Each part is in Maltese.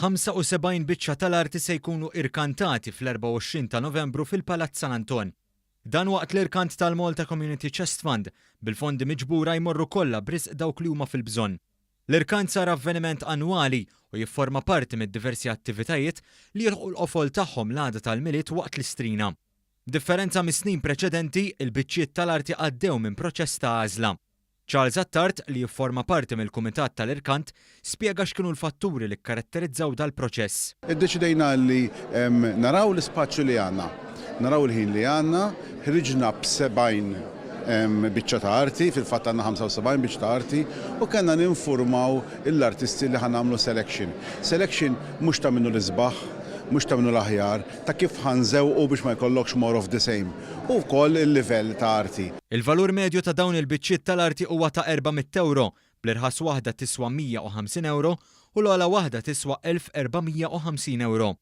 75 biċċa tal-arti se jkunu irkantati fl-24 ta' Novembru fil-Palazz San Anton. Dan waqt l-irkant tal-Malta Community Chest Fund bil-fondi miġbura jmorru kollha b'risq dawk li huma fil-bżonn. L-irkant sar avveniment annwali u jifforma parti mid-diversi attivitajiet li jilħqu l-qofol tagħhom l-għada tal-miliet waqt l-Istrina. B'differenza mis-snin preċedenti, il-biċċiet tal-arti għaddew minn proċess ta' għażla. Tal-Arti li jifforma parti mill-Kumitat tal-Irkant spjega x'kienu l-fatturi li kkaratterizzaw dal-proċess. Iddeċidejna li naraw l-ispaċċju li għandna, naraw il-ħin li għandna, ħriġna b'70 biċċa ta' arti, fil-fatt għandna 75 biċċa ta' arti, u kellna ninformaw l-artisti li ħanamlu selection. Selection mhux ta' minnu l-isbaħ, mhux ta' minnu l-aħjar, ta' kif ħanżewqu biex ma jkollokx more of the same. U wkoll il-livell ta' arti. Il-valur medju ta' dawn il-biċċiet tal-arti huwa ta' 400 euro, bl-irħas waħda tiswa 150 euro u l-ogħla waħda tiswa 1450 euro.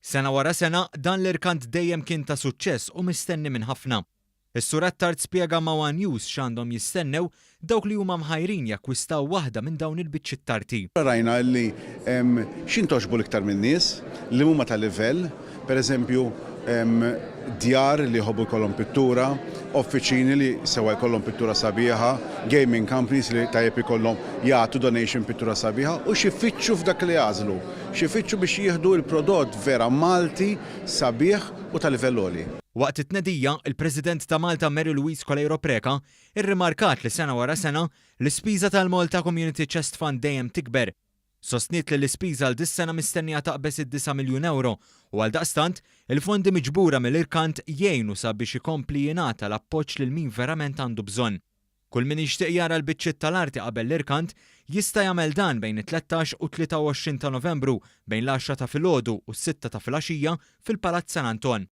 Sena wara sena dan l-irkant dejjem kien ta' suċċess u mistenni minn ħafna. Is-Sur Attard spjega ma' One News x'għandhom jistennew dawk li huma mħajrin jakkwistaw waħda minn dawn il-biċċiet tarti. Rajna li x'intoġbu l-iktar minn nies li huma ta' livell, pereżempju djar li jħobbu jkollhom pittura, offiċini li sewa jkollhom pittura sabiħa, gaming companies li tajjeb ikollhom jagħtu donation pittura sabiħa u xi fitxu f'dak li jażlu, xi fitxu biex jieħdu l-prodott vera Malti sabiħ u ta' livell għoli. Waqt it-tnedija, il-President ta' Malta Mary Louise Colejro Preka irrimarkat li sena wara sena l-ispiża tal-Malta Community Chest Fund dejjem tikber. Sostniet li l-ispiża dis-sena mistennija taqbes id-9 miljun euro u għaldaqstant il-fondi miġbura mill-irkant jgħinu sabiex ikompli jingħata l-appoġġ lil min verament għandu bżonn. Kull min jixtieq jara l-biċċiet tal-arti qabel l-irkant jista' jagħmel dan bejn it-13 u 23 ta' Novembru bejn l-10 ta' filgħodu u s-6 ta' filgħaxija fil-Palazz San Anton.